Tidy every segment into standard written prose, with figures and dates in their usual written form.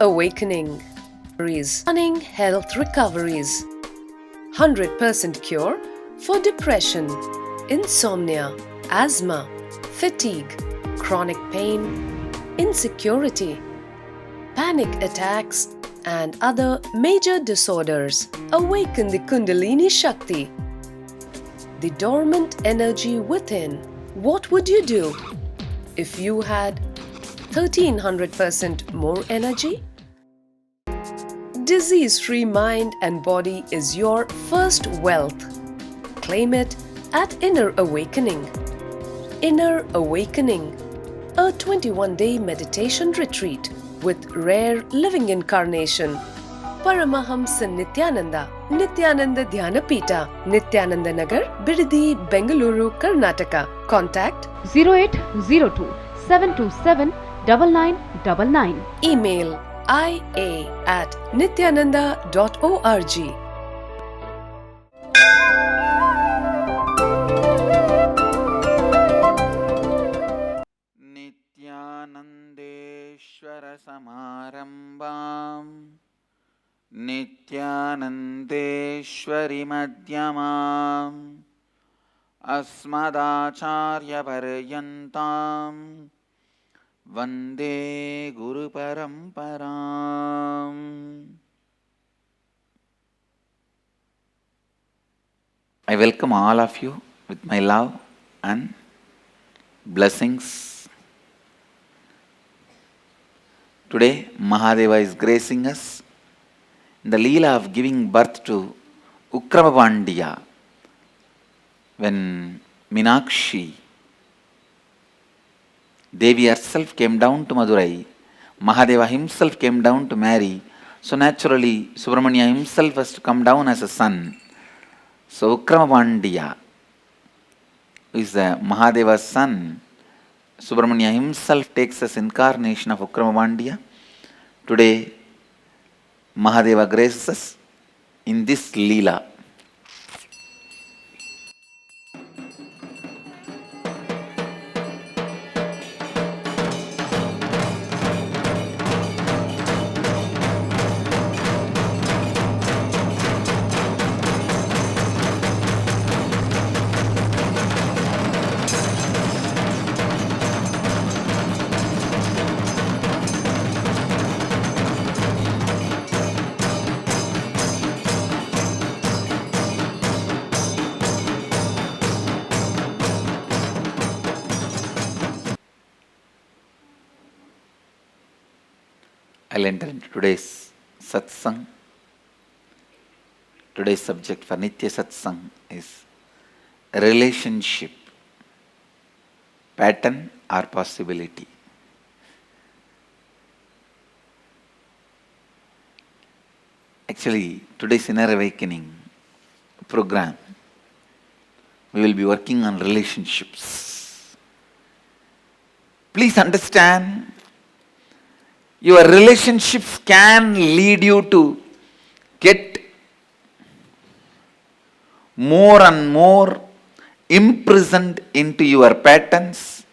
awakening. Stunning health recoveries. 100% cure for depression, insomnia, asthma, fatigue, chronic pain, insecurity, panic attacks, and other major disorders. Awaken the Kundalini Shakti, the dormant energy within. What would you do if you had 1300% more energy? Disease-free mind and body is your first wealth. Claim it at Inner Awakening. Inner Awakening, a 21-day meditation retreat with rare living incarnation. Paramahamsa Nithyananda, Nithyananda Dhyanapita, Nithyananda Nagar, Bidadi, Bengaluru, Karnataka. Contact 0802 727 9999. Email ia@nithyananda.org. नित्यानन्देश्वर समारम्भाम् नित्यानन्देश्वरि मध्यमाम् अस्मदाचार्यपर्यन्ताम् वन्दे गुरुपरम्पराम्. I welcome all of you with my love and blessings. Today, Mahadeva is gracing us in the Leela of giving birth to Ugra Pandya. When Meenakshi, Devi herself came down to Madurai, Mahadeva himself came down to marry. So naturally, Subramanya himself has to come down as a son. So Ugra Pandya, who is the Mahadeva's son, Subramanya himself takes as incarnation of Ugra Pandya. Today, Mahadeva graces us in this Leela. I'll enter into today's satsangh. Today's subject for Nitya Satsang is relationship, pattern or possibility. Actually, today's Inner Awakening program, we will be working on relationships. Please understand, your relationships can lead you to get more and more imprisoned into your patterns,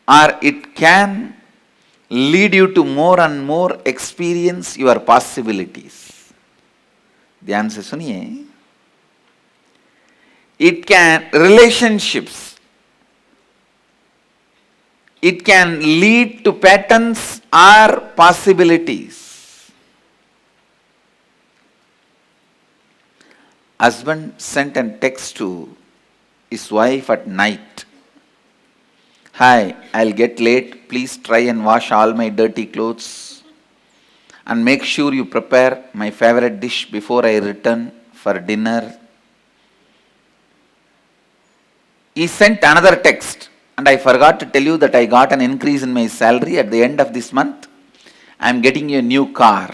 or it can lead you to more and more experience your possibilities. ध्यान से सुनिए. Relationships, it can lead to patterns or possibilities. Husband sent a text to his wife at night. Hi, I'll get late. Please try and wash all my dirty clothes and make sure you prepare my favorite dish before I return for dinner. He sent another text. And I forgot to tell you that I got an increase in my salary at the end of this month. I am getting you a new car.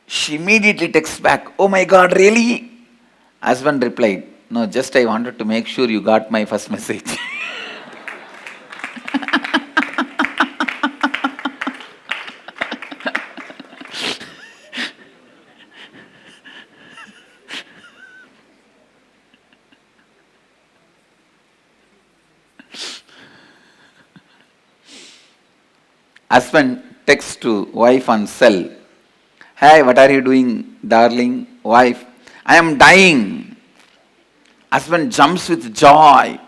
She immediately texts back, oh my God, really? Husband replied, no, just I wanted to make sure you got my first message. Husband text to wife on cell. Hey, what are you doing, darling? Wife, I am dying. Husband jumps with joy,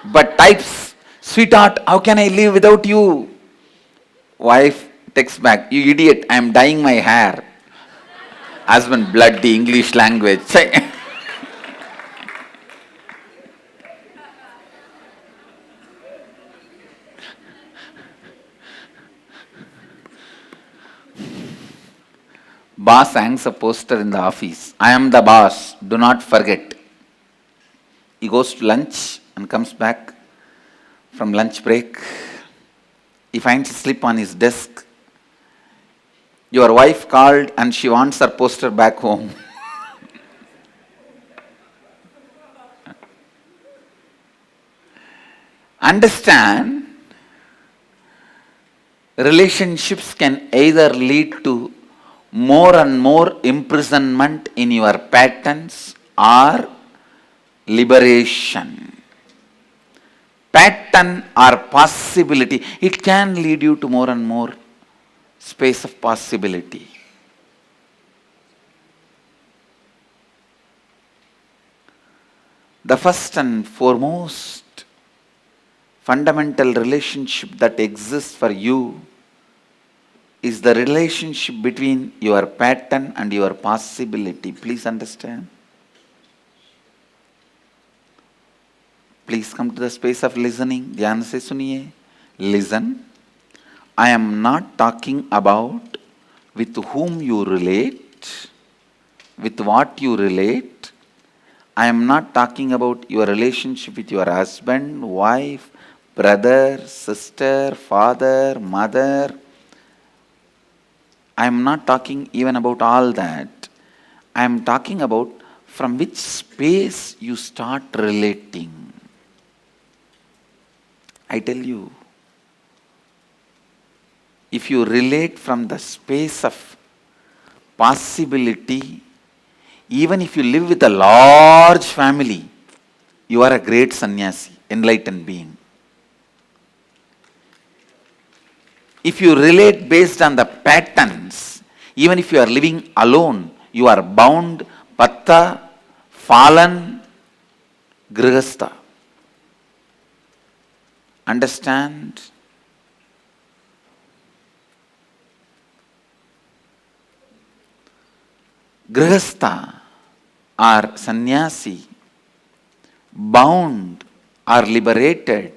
but types, sweetheart, how can I live without you? Wife texts back, you idiot, I am dyeing my hair. Husband, bloody English language. Boss hangs a poster in the office. I am the boss, do not forget. He goes to lunch and comes back from lunch break. He finds a slip on his desk. Your wife called and she wants her poster back home. Understand, relationships can either lead to more and more imprisonment in your patterns or liberation. Pattern or possibility, it can lead you to more and more space of possibility. The first and foremost fundamental relationship that exists for you is the relationship between your pattern and your possibility. Please understand. Please come to the space of listening. Dhyan se suniye. Listen. I am not talking about with whom you relate, with what you relate. I am not talking about your relationship with your husband, wife, brother, sister, father, mother. I am not talking even about all that. I am talking about from which space you start relating. I tell you, if you relate from the space of possibility, even if you live with a large family, you are a great sannyasi, enlightened being. If you relate based on the patterns, even if you are living alone, you are bound, patta, fallen, grihastha. Understand? Grihastha or sannyasi, bound or liberated,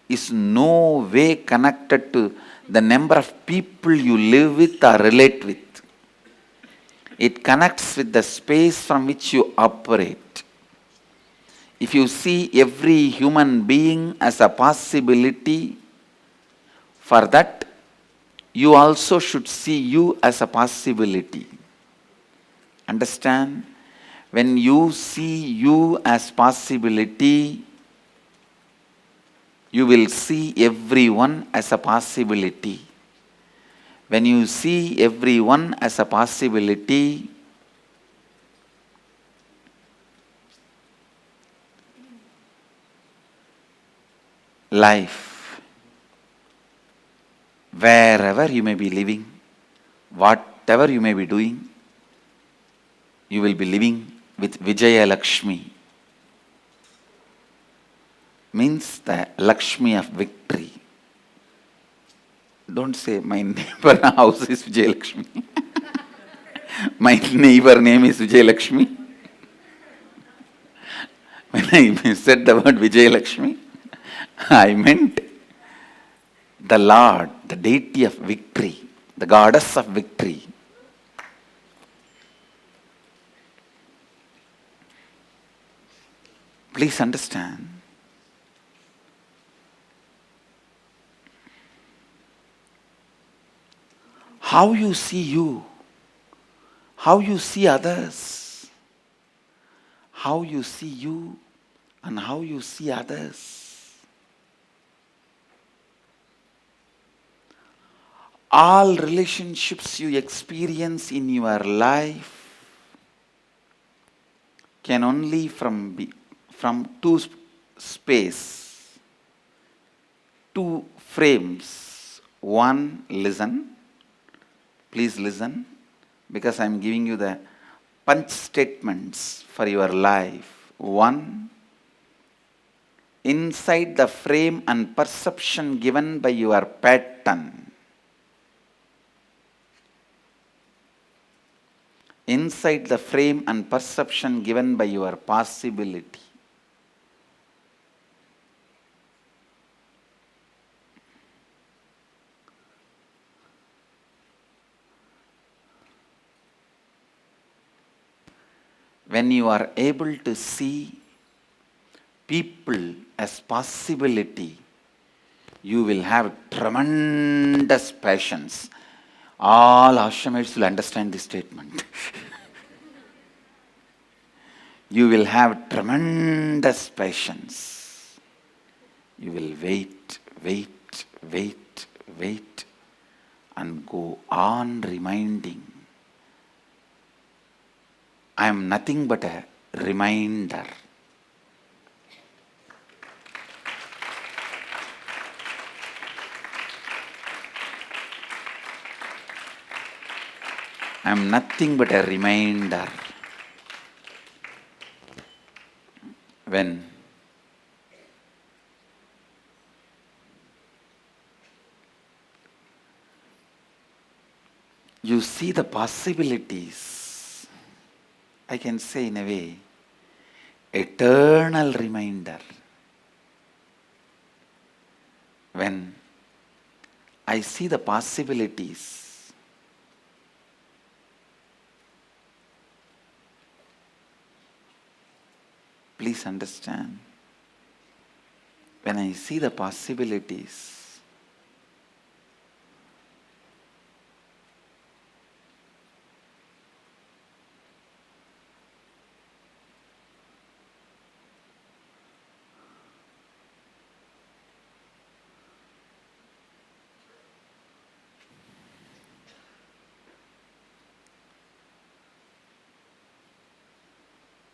is no way connected to the number of people you live with or relate with. It connects with the space from which you operate. If you see every human being as a possibility, for that you also should see you as a possibility. Understand? When you see you as possibility, you will see everyone as a possibility. When you see everyone as a possibility, life, wherever you may be living, whatever you may be doing, you will be living with Vijaya Lakshmi. Means the Lakshmi of victory. Don't say my neighbor house is Vijay Lakshmi. My neighbor name is Vijay Lakshmi. When I said the word Vijay Lakshmi, I meant the Lord, the deity of victory, the goddess of victory. Please understand. How you see you, how you see others, how you see you and how you see others. All relationships you experience in your life can only from two space, two frames One, listen. Please listen, because I am giving you the punch statements for your life. One, inside the frame and perception given by your pattern. Inside the frame and perception given by your possibility. When you are able to see people as possibility, you will have tremendous passions. All Ashramites will understand this statement. You will have tremendous patience. You will wait, and go on reminding. I am nothing but a reminder. I am nothing but a reminder. When you see the possibilities, I can say in a way, eternal reminder. When I see the possibilities, please understand, when I see the possibilities,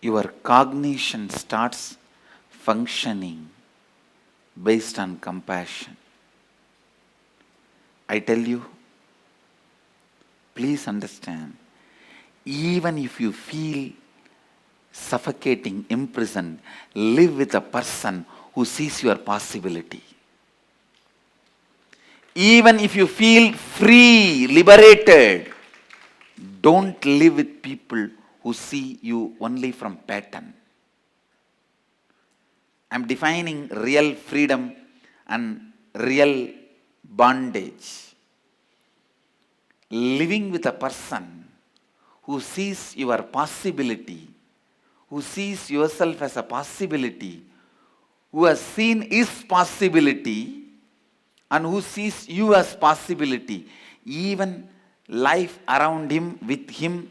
your cognition starts functioning based on compassion. I tell you, please understand, even if you feel suffocating, imprisoned, live with a person who sees your possibility. Even if you feel free, liberated, don't live with people who see you only from pattern. I am defining real freedom and real bondage. Living with a person who sees your possibility, who sees yourself as a possibility, who has seen his possibility and who sees you as possibility. Even life around him, with him,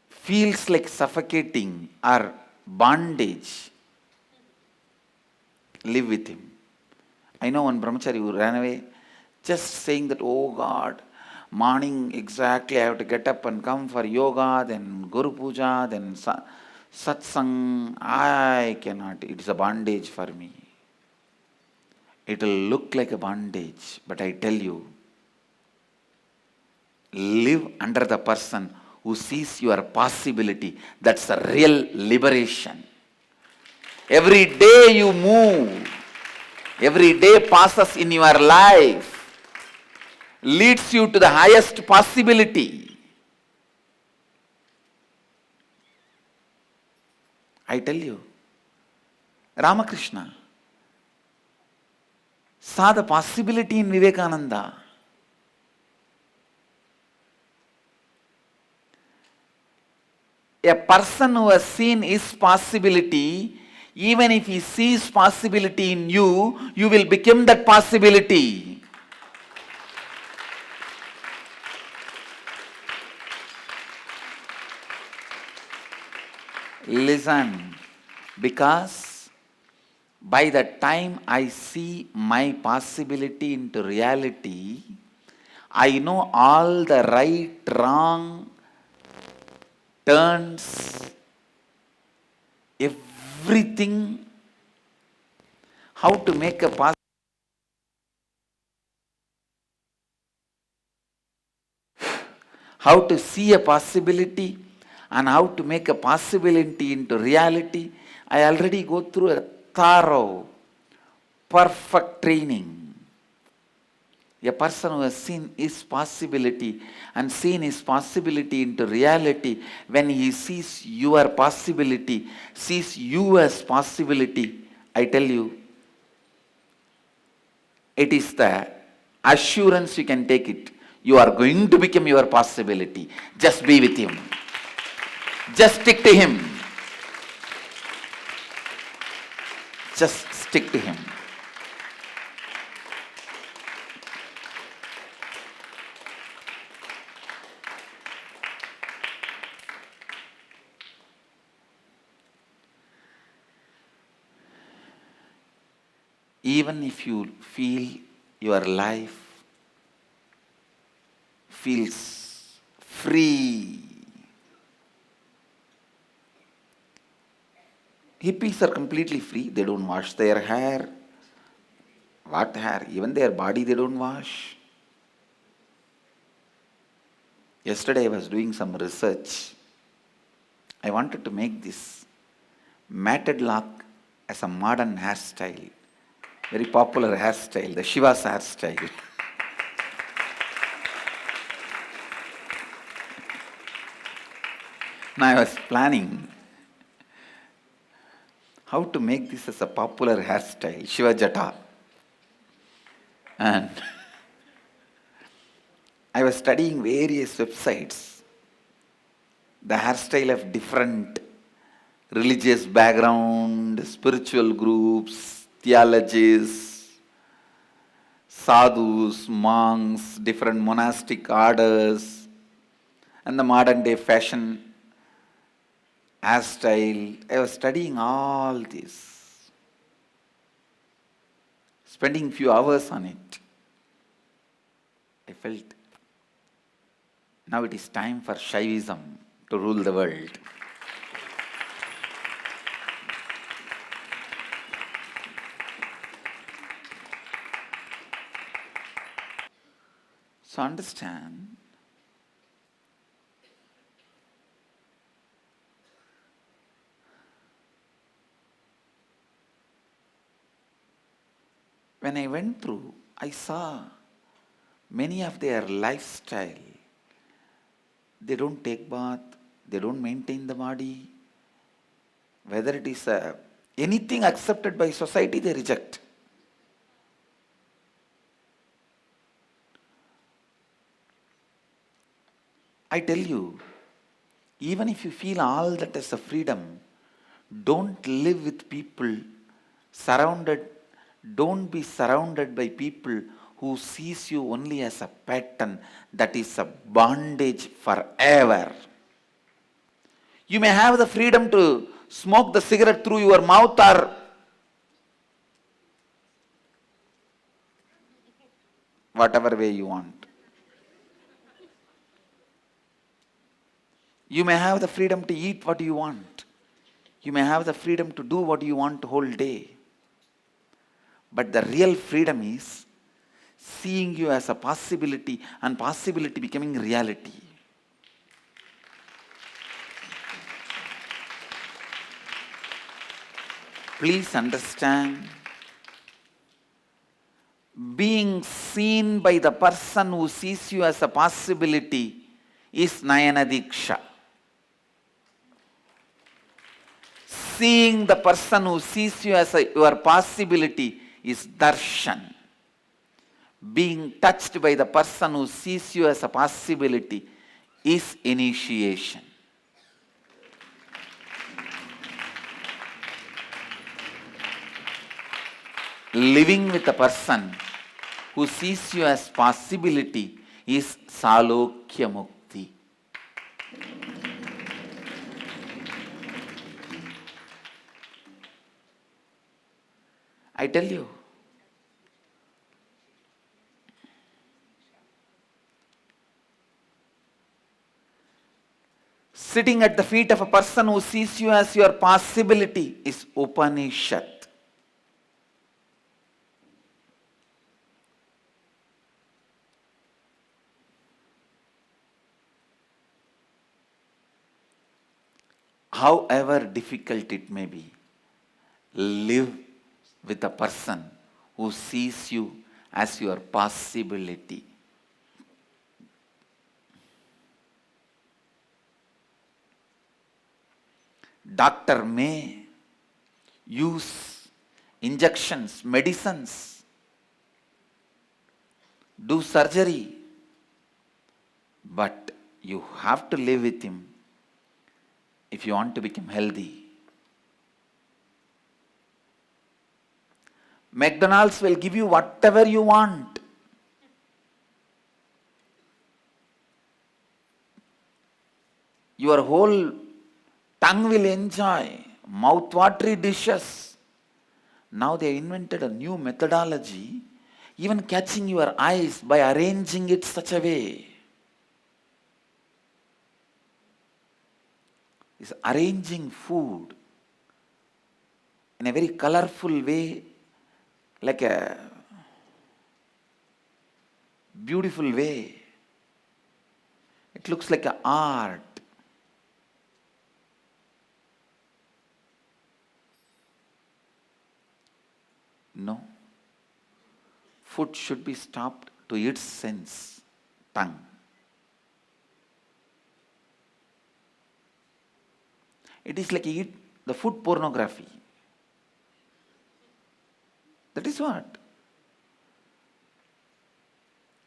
feels like suffocating or bondage. Live with him. I know one brahmachari who ran away just saying that, oh God, morning exactly I have to get up and come for yoga, then Guru Puja, then satsangh. I cannot. It is a bondage for me. It will look like a bondage, but I tell you, live under the person who sees your possibility. That's a real liberation. Every day you move, every day passes in your life, leads you to the highest possibility. I tell you, Ramakrishna saw the possibility in Vivekananda. A person who has seen his possibility, even if he sees possibility in you, you will become that possibility. Listen, because by the time I see my possibility into reality, I know all the right, wrong turns, everything, how to make a how to see a possibility and how to make a possibility into reality, I already go through a thorough, perfect training. A person who has seen his possibility and seen his possibility into reality, when he sees your possibility, sees you as possibility, I tell you, it is the assurance you can take it. You are going to become your possibility. Just be with him. Just stick to him. Just stick to him. Even if you feel your life feels free. Hippies are completely free. They don't wash their hair. What hair? Even their body they don't wash. Yesterday I was doing some research. I wanted to make this matted lock as a modern hairstyle. Very popular hairstyle, the Shiva's hairstyle. Now I was planning how to make this as a popular hairstyle, Shiva Jata. And I was studying various websites, the hairstyle of different religious background, spiritual groups, theologies, sadhus, monks, different monastic orders, and the modern day fashion hairstyle. I was studying all this, spending few hours on it. I felt now it is time for Shaivism to rule the world. So understand, when I went through, I saw many of their lifestyle. They don't take bath, they don't maintain the body. Whether it is anything accepted by society, they reject. I tell you, even if you feel all that as a freedom, don't live with people don't be surrounded by people who sees you only as a pattern. That is a bondage forever. You may have the freedom to smoke the cigarette through your mouth or whatever way you want. You may have the freedom to eat what you want. You may have the freedom to do what you want the whole day. But the real freedom is seeing you as a possibility and possibility becoming reality. Please understand, being seen by the person who sees you as a possibility is Nayana Diksha. Seeing the person who sees you as your possibility is darshan. Being touched by the person who sees you as a possibility is initiation. Living with a person who sees you as possibility is salokya mukti. I tell you, sitting at the feet of a person who sees you as your possibility is Upanishad. however difficult it may be, live with a person who sees you as your possibility. Doctor may use injections, medicines, do surgery, but you have to live with him if you want to become healthy. McDonald's will give you whatever you want. Your whole tongue will enjoy mouth-watery dishes. Now they invented a new methodology, even catching your eyes by arranging it such a way. It's arranging food in a very colorful way, like a beautiful way. It looks like an art. No. Food should be stopped to its sense, tongue. It is like eat the food pornography. That is what?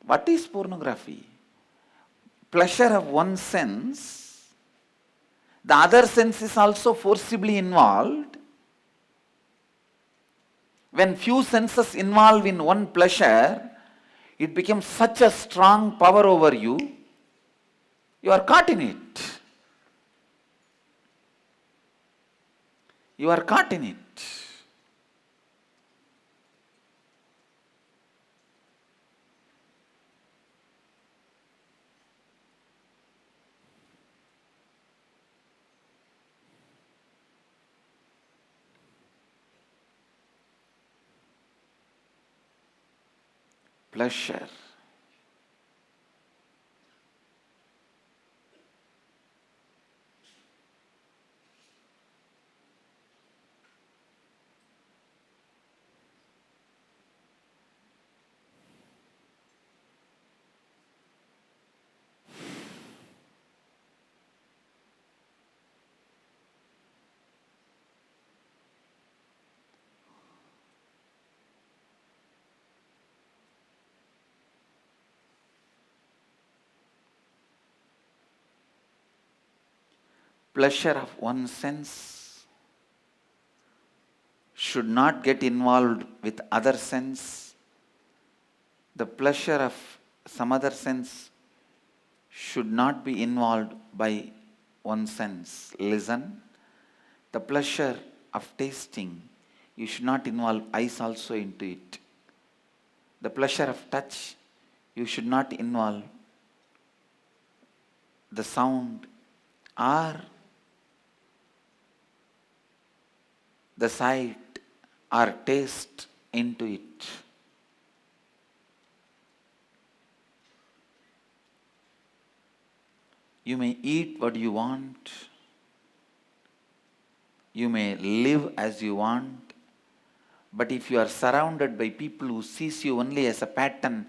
What is pornography? Pleasure of one sense, the other sense is also forcibly involved. When few senses involve in one pleasure, it becomes such a strong power over you, you are caught in it. You are caught in it. Pleasure. Pleasure of one sense should not get involved with other sense. The pleasure of some other sense should not be involved by one sense. Listen, the pleasure of tasting, you should not involve eyes also into it. The pleasure of touch, you should not involve the sound or the sight or taste into it. You may eat what you want. You may live as you want. But if you are surrounded by people who sees you only as a pattern,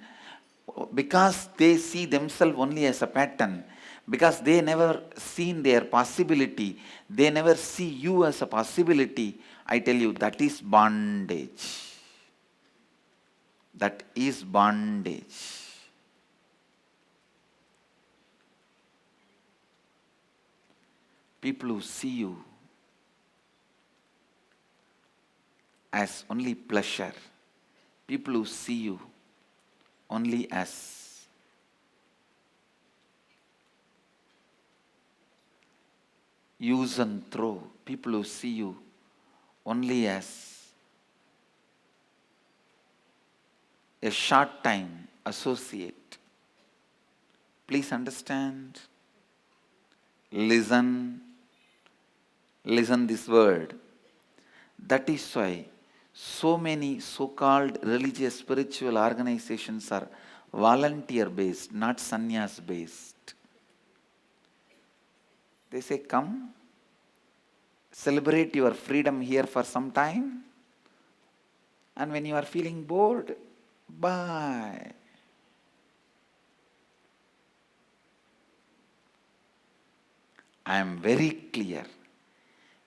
because they see themselves only as a pattern, because they never seen their possibility, they never see you as a possibility, I tell you, that is bondage. That is bondage. People who see you as only pleasure, people who see you only as use and throw, people who see you only as a short time associate. Please understand. Listen this word. That is why so many so-called religious spiritual organizations are volunteer based, not sannyas based. They say, come, celebrate your freedom here for some time. And when you are feeling bored, bye. I am very clear.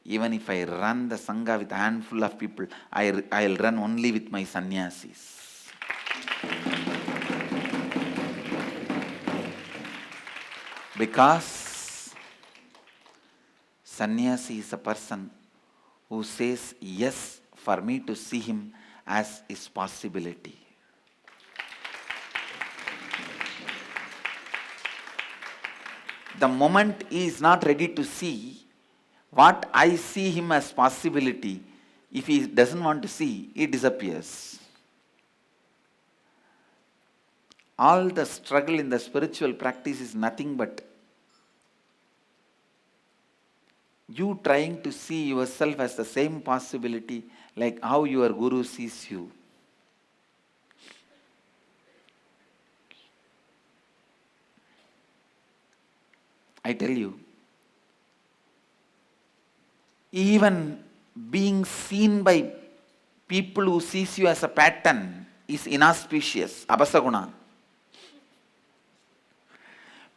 Even if I run the Sangha with a handful of people, I'll run only with my sannyasis. Because sannyasi is a person who says yes for me to see him as his possibility. The moment he is not ready to see what I see him as possibility, if he doesn't want to see, he disappears. All the struggle in the spiritual practice is nothing but you trying to see yourself as the same possibility like how your guru sees you. I tell you, even being seen by people who sees you as a pattern is inauspicious, abasaguna.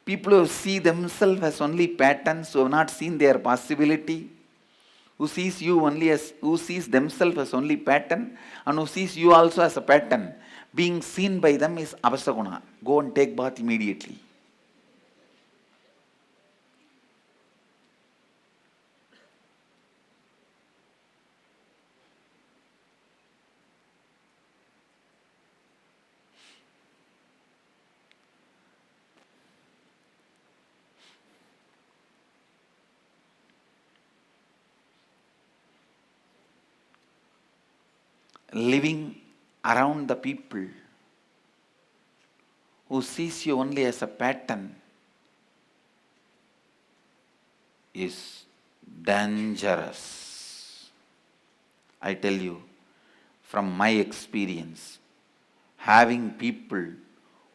People who see themselves as only patterns, who have not seen their possibility, who sees themselves as only pattern, and who sees you also as a pattern, being seen by them is abasaguna. Go and take bath immediately. Living around the people who sees you only as a pattern is dangerous. I tell you, from my experience, having people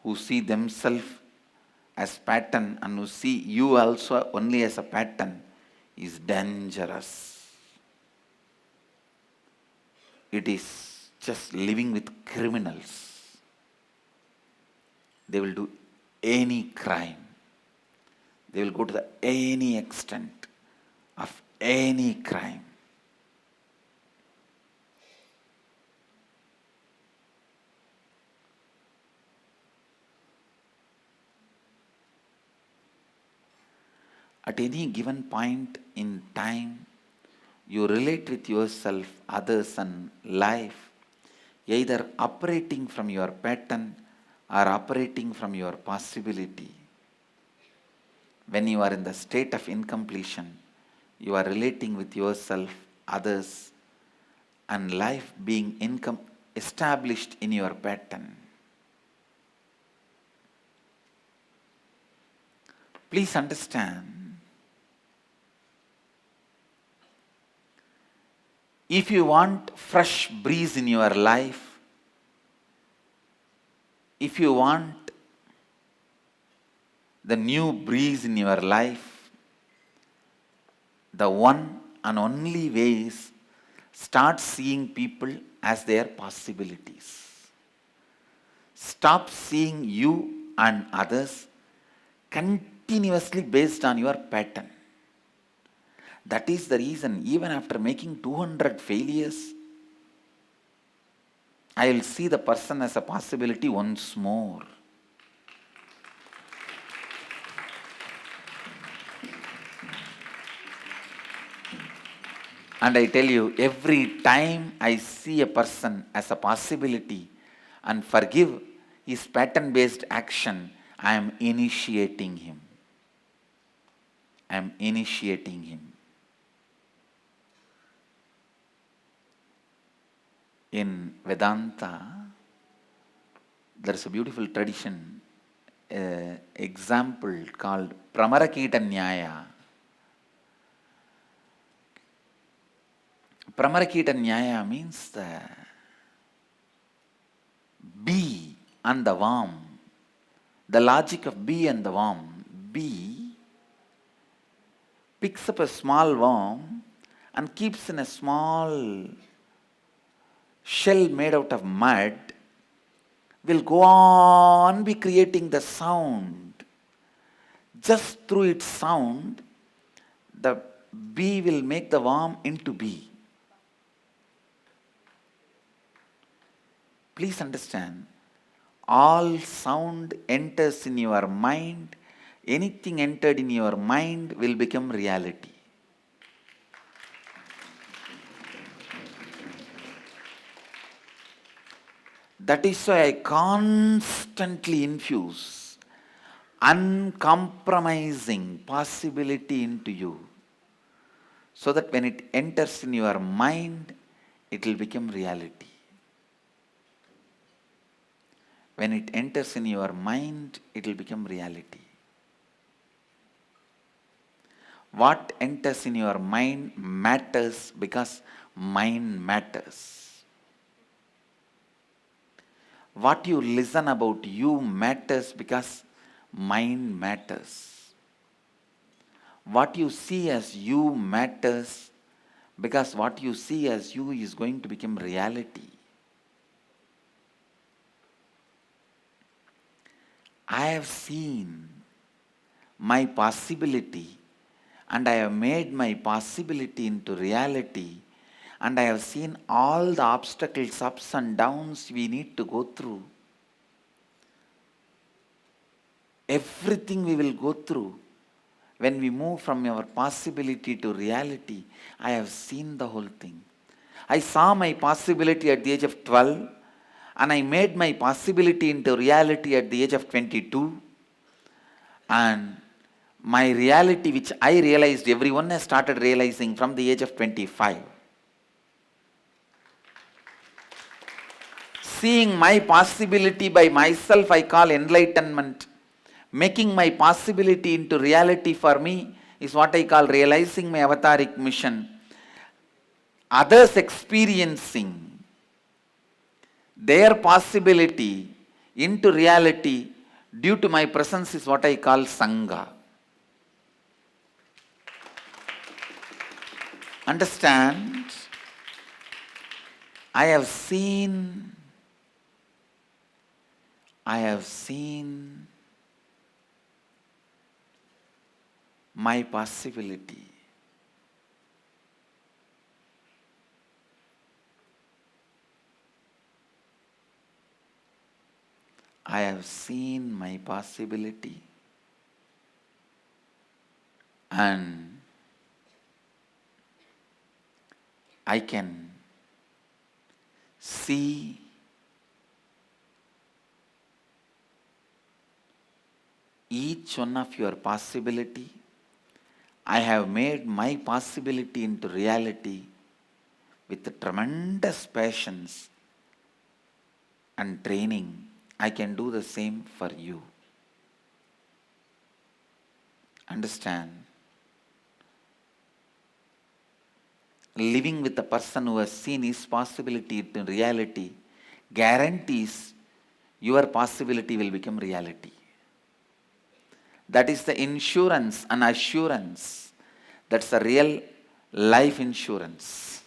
who see themselves as pattern and who see you also only as a pattern is dangerous. It is just living with criminals. They will do any crime. They will go to any extent of any crime. At any given point in time, you relate with yourself, others, and life, either operating from your pattern or operating from your possibility. When you are in the state of incompletion, you are relating with yourself, others, and life being established in your pattern. Please understand, if you want fresh breeze in your life, if you want the new breeze in your life, the one and only way is start seeing people as their possibilities. Stop seeing you and others continuously based on your pattern. That is the reason, even after making 200 failures, I will see the person as a possibility once more. And I tell you, every time I see a person as a possibility and forgive his pattern-based action, I am initiating him. I am initiating him. In Vedanta, there is a beautiful tradition, example called Pramarakita Nyaya. Pramarakita Nyaya means the bee and the worm. The logic of bee and the worm. Bee picks up a small worm and keeps in a small shell made out of mud will go on be creating the sound. Just through its sound, the bee will make the worm into bee. Please understand, all sound enters in your mind. Anything entered in your mind will become reality. That is why I constantly infuse uncompromising possibility into you, so that when it enters in your mind, it will become reality. When it enters in your mind, it will become reality. What enters in your mind matters because mind matters. What you listen about you matters because mind matters. What you see as you matters because what you see as you is going to become reality. I have seen my possibility and I have made my possibility into reality, and I have seen all the obstacles, ups and downs we need to go through. Everything we will go through when we move from our possibility to reality. I have seen the whole thing. I saw my possibility at the age of 12, and I made my possibility into reality at the age of 22. And my reality, which I realized, everyone has started realizing from the age of 25. Seeing my possibility by myself, I call enlightenment. Making my possibility into reality for me is what I call realizing my avataric mission. Others experiencing their possibility into reality due to my presence is what I call sangha. Understand? I have seen my possibility. I have seen my possibility, and I can see each one of your possibility. I have made my possibility into reality with tremendous patience and training. I can do the same for you. Understand? Living with a person who has seen his possibility into reality guarantees your possibility will become reality. That is the insurance and assurance. That's the real life insurance.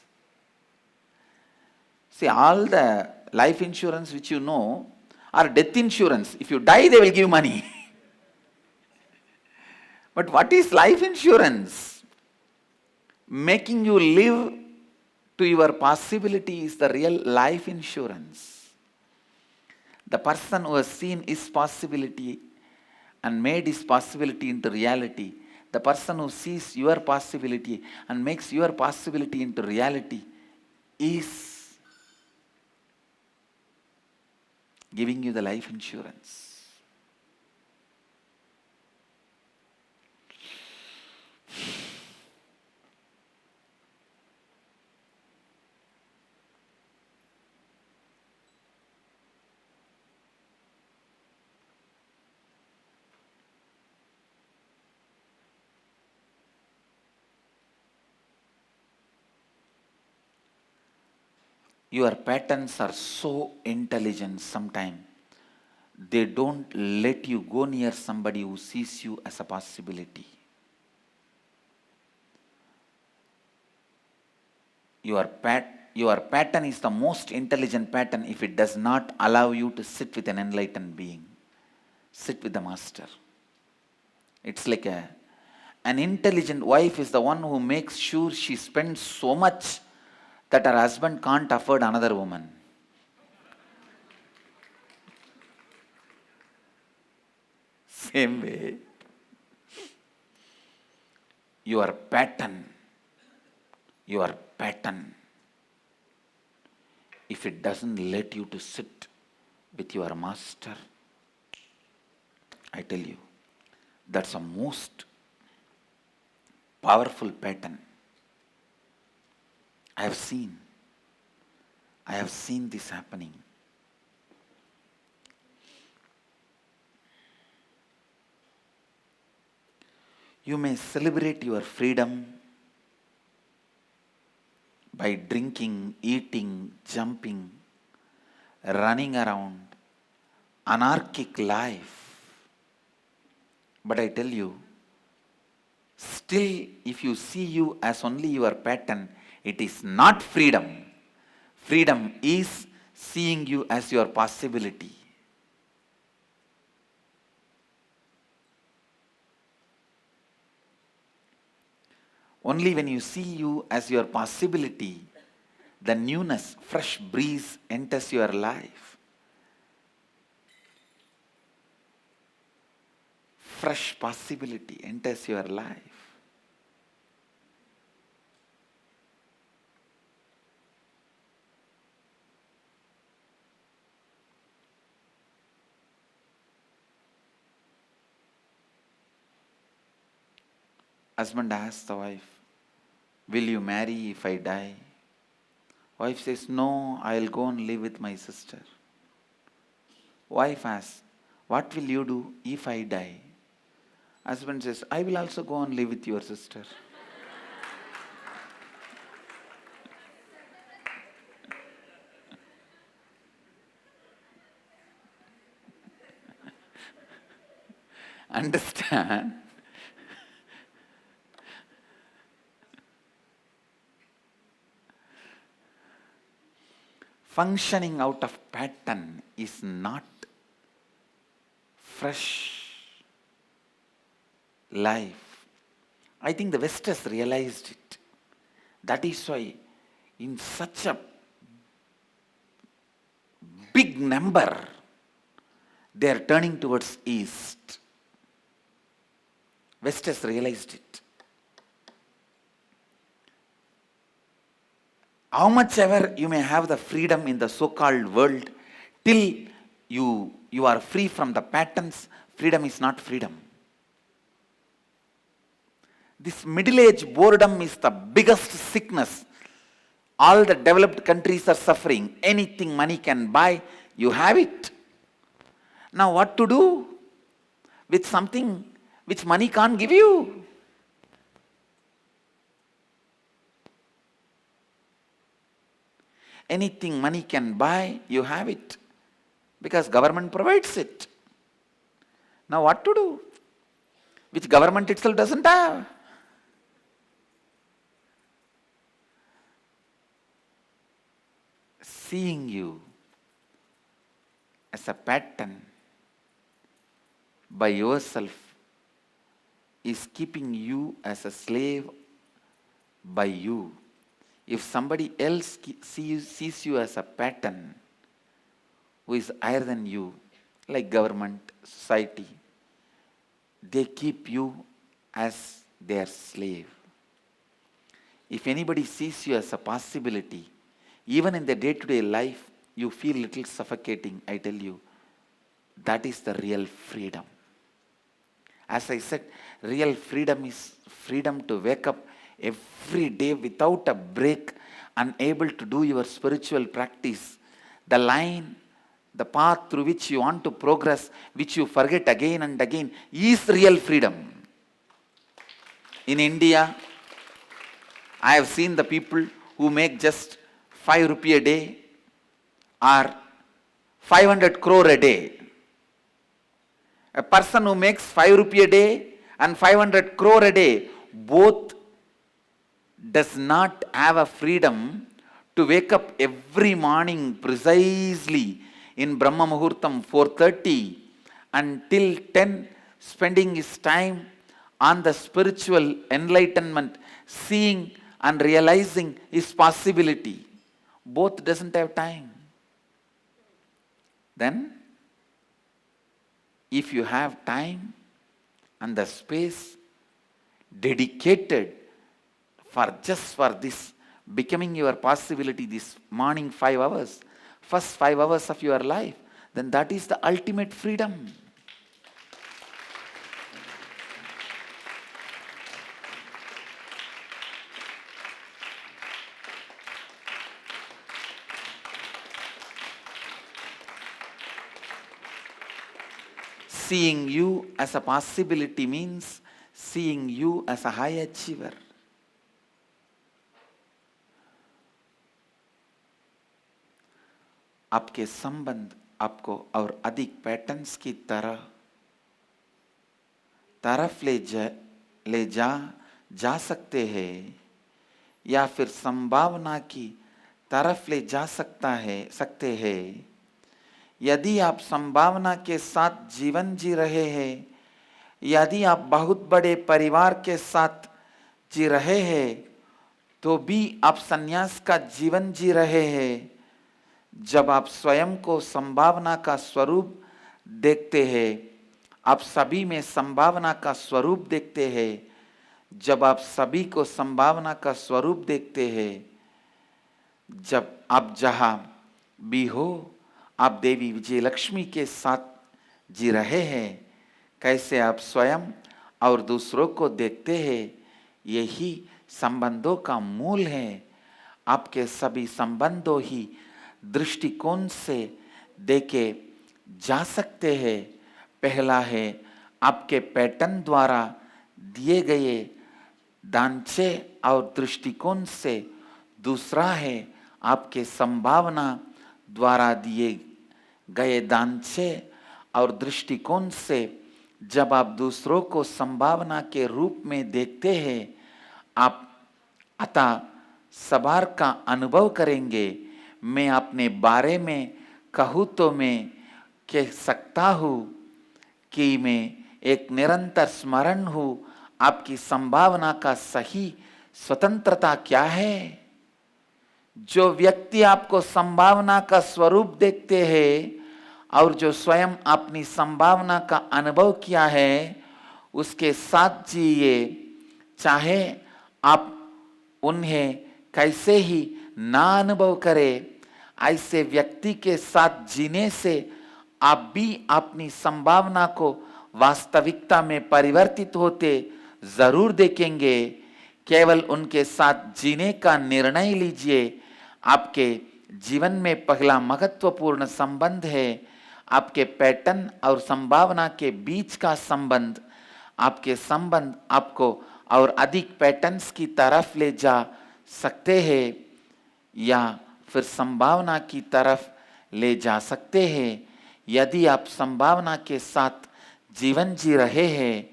See, all the life insurance which you know are death insurance. If you die, they will give money. But what is life insurance? Making you live to your possibility is the real life insurance. The person who has seen his possibility and made his possibility into reality, the person who sees your possibility and makes your possibility into reality is giving you the life insurance. Your patterns are so intelligent sometimes. They don't let you go near somebody who sees you as a possibility. Your pattern is the most intelligent pattern if it does not allow you to sit with an enlightened being. Sit with the master. It's like an intelligent wife is the one who makes sure she spends so much that her husband can't afford another woman. Same way, your pattern, if it doesn't let you to sit with your master, I tell you, that's a most powerful pattern. I have seen this happening. You may celebrate your freedom by drinking, eating, jumping, running around, anarchic life. But I tell you, still if you see you as only your pattern, it is not freedom. Freedom is seeing you as your possibility. Only when you see you as your possibility, the newness, fresh breeze enters your life. Fresh possibility enters your life. Husband asks the wife, "Will you marry if I die?" Wife says, "No, I'll go and live with my sister." Wife asks, "What will you do if I die?" Husband says, "I will also go and live with your sister." Understand? Functioning out of pattern is not fresh life. I think the West has realized it. That is why in such a big number they are turning towards East. West has realized it. How much ever you may have the freedom in the so-called world, till you are free from the patterns, freedom is not freedom. This middle-age boredom is the biggest sickness. All the developed countries are suffering. Anything money can buy, you have it. Now what to do with something which money can't give you? Anything money can buy, you have it. Because government provides it. Now what to do? Which government itself doesn't have. Seeing you as a pattern by yourself is keeping you as a slave by you. If somebody else sees you as a pattern who is higher than you, like government, society, they keep you as their slave. If anybody sees you as a possibility, even in the day-to-day life, you feel little suffocating, I tell you, that is the real freedom. As I said, real freedom is freedom to wake up every day without a break, unable to do your spiritual practice. The line, the path through which you want to progress, which you forget again and again, is real freedom. In India, I have seen the people who make just 5 rupee a day or 500 crore a day. A person who makes 5 rupee a day and 500 crore a day, both does not have a freedom to wake up every morning precisely in Brahma Muhurtam 4:30 until 10, spending his time on the spiritual enlightenment, seeing and realizing his possibility. Both doesn't have time. Then, if you have time and the space dedicated for this becoming your possibility, this morning 5 hours, first 5 hours of your life, then that is the ultimate freedom. Seeing you as a possibility means seeing you as a high achiever. आपके संबंध आपको और अधिक patterns की तरफ ले जा सकते हैं या फिर संभावना की तरफ ले जा सकते हैं। यदि आप संभावना के साथ जीवन जी रहे हैं, यदि आप बहुत बड़े परिवार के साथ जी रहे हैं, तो भी आप संन्यास का जीवन जी रहे हैं। जब आप स्वयं को संभावना का स्वरूप देखते हैं, आप सभी में संभावना का स्वरूप देखते हैं। जब आप सभी को संभावना का स्वरूप देखते हैं, जब आप जहाँ भी हो, आप देवी विजय लक्ष्मी के साथ जी रहे हैं। कैसे आप स्वयं और दूसरों को देखते हैं, यही संबंधों का मूल है। आपके सभी संबंधों ही दृष्टिकोण से देखे जा सकते हैं। पहला है आपके पैटर्न द्वारा दिए गए ढांचे और दृष्टिकोण से, दूसरा है आपके संभावना द्वारा दिए गए ढांचे और दृष्टिकोण से। जब आप दूसरों को संभावना के रूप में देखते हैं, आप अतः सबार का अनुभव करेंगे। मैं अपने बारे में कहूँ तो मैं कह सकता हूँ कि मैं एक निरंतर स्मरण हूँ। आपकी संभावना का सही स्वतंत्रता क्या है? जो व्यक्ति आपको संभावना का स्वरूप देखते हैं और जो स्वयं अपनी संभावना का अनुभव किया है, उसके साथ जिए, चाहे आप उन्हें कैसे ही ना अनुभव करें। ऐसे व्यक्ति के साथ जीने से आप भी अपनी संभावना को वास्तविकता में परिवर्तित होते जरूर देखेंगे। केवल उनके साथ जीने का निर्णय लीजिए। आपके जीवन में पहला महत्वपूर्ण संबंध है आपके पैटर्न और संभावना के बीच का संबंध। आपके संबंध आपको और अधिक पैटर्न्स की तरफ ले जा सकते हैं या फिर संभावना की तरफ ले जा सकते हैं। यदि आप संभावना के साथ जीवन जी रहे हैं,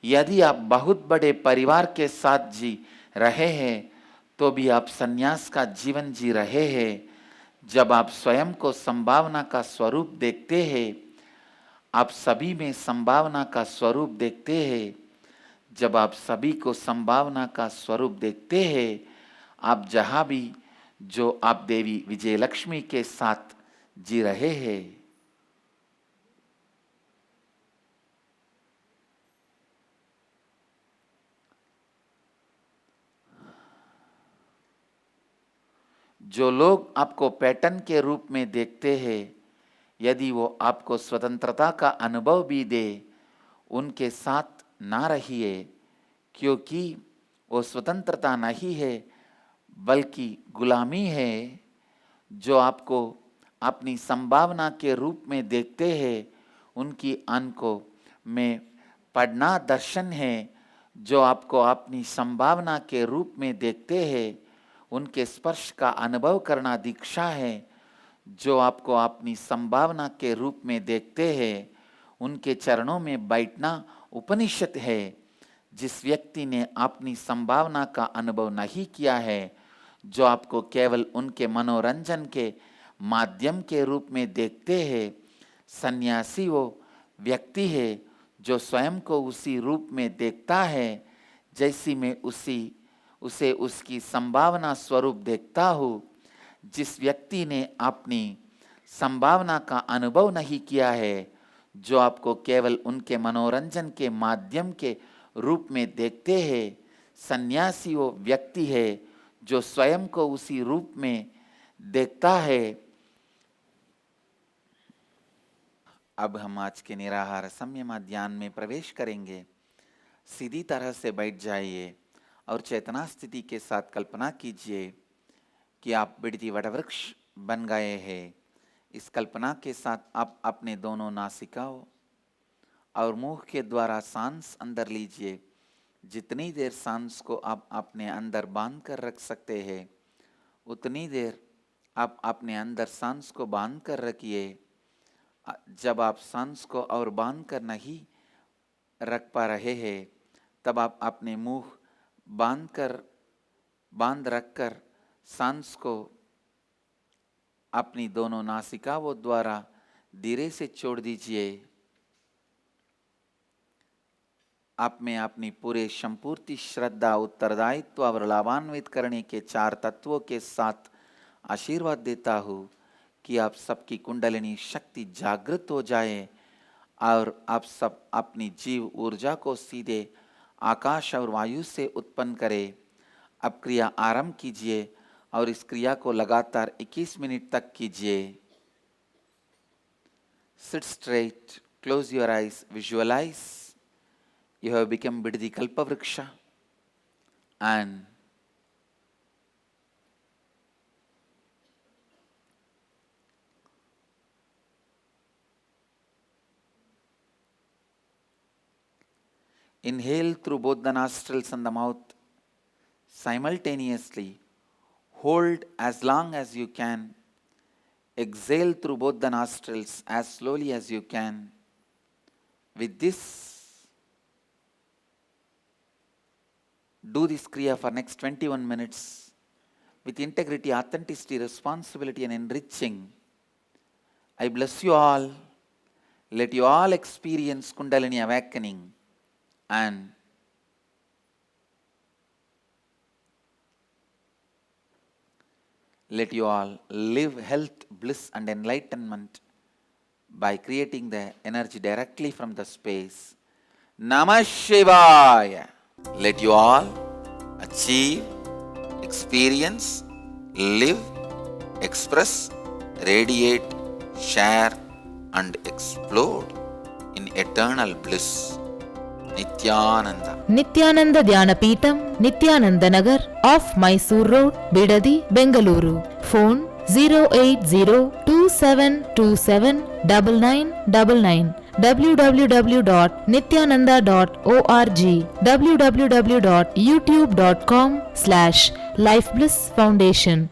यदि आप बहुत बड़े परिवार के साथ जी रहे हैं, तो भी आप संन्यास का जीवन जी रहे हैं। जब आप स्वयं को संभावना का स्वरूप देखते हैं, आप सभी में संभावना का स्वरूप देखते हैं। जब आप सभी को संभावना का स्वरूप देखते हैं, आप जहाँ भी जो आप देवी विजय लक्ष्मी के साथ जी रहे हैं, जो लोग आपको पैटर्न के रूप में देखते हैं, यदि वो आपको स्वतंत्रता का अनुभव भी दे, उनके साथ ना रहिए, क्योंकि वो स्वतंत्रता नहीं है बल्कि गुलामी है। जो आपको अपनी संभावना के रूप में देखते हैं, उनकी आंखों में पढ़ना दर्शन है। जो आपको अपनी संभावना के रूप में देखते हैं, उनके स्पर्श का अनुभव करना दीक्षा है। जो आपको अपनी संभावना के रूप में देखते हैं, उनके चरणों में बैठना उपनिषद है। जिस व्यक्ति ने अपनी संभावना का अनुभव नहीं किया है, जो आपको केवल उनके मनोरंजन के माध्यम के रूप में देखते हैं, सन्यासी वो व्यक्ति है जो स्वयं को उसी रूप में देखता है जैसी मैं उसे उसकी संभावना स्वरूप देखता हूँ। जिस व्यक्ति ने अपनी संभावना का अनुभव नहीं किया है, जो आपको केवल उनके मनोरंजन के माध्यम के रूप में देखते हैं, सन्यासी वो व्यक्ति है जो स्वयं को उसी रूप में देखता है। अब हम आज के निराहार संयम ध्यान में प्रवेश करेंगे। सीधी तरह से बैठ जाइए और चेतना स्थिति के साथ कल्पना कीजिए कि आप बिड़ती वटवृक्ष बन गए हैं। इस कल्पना के साथ आप अपने दोनों नासिकाओं और मुंह के द्वारा सांस अंदर लीजिए। जितनी देर सांस को आप अपने अंदर बांध कर रख सकते हैं, उतनी देर आप अपने अंदर सांस को बांध कर रखिए। जब आप सांस को और बांध कर नहीं रख पा रहे हैं, तब आप अपने मुंह बांध रखकर सांस को अपनी दोनों नासिकाओं द्वारा धीरे से छोड़ दीजिए। आप में अपनी पूरे संपूर्ति श्रद्धा, उत्तरदायित्व और लाभान्वित करने के 4 तत्वों के साथ आशीर्वाद देता हूँ कि आप सबकी कुंडलिनी शक्ति जागृत हो जाए और आप सब अपनी जीव ऊर्जा को सीधे आकाश और वायु से उत्पन्न करें। अब क्रिया आरंभ कीजिए और इस क्रिया को लगातार 21 मिनट तक कीजिए। Sit straight, close your eyes, visualize you have become Biddi Kalpavriksha and inhale through both the nostrils and the mouth simultaneously. Hold as long as you can. Exhale through both the nostrils as slowly as you can. With this, do this kriya for next 21 minutes with integrity, authenticity, responsibility and enriching. I bless you all. Let you all experience Kundalini awakening and let you all live health, bliss and enlightenment by creating the energy directly from the space. Namah Shivaya. Let you all achieve, experience, live, express, radiate, share and explode in eternal bliss. Nithyananda. Nithyananda Dhyanapitham, Nithyananda Nagar, off Mysore Road, Bidadi, Bengaluru. Phone 08027279999. www.nithyananda.org. www.youtube.com/Life Bliss Foundation.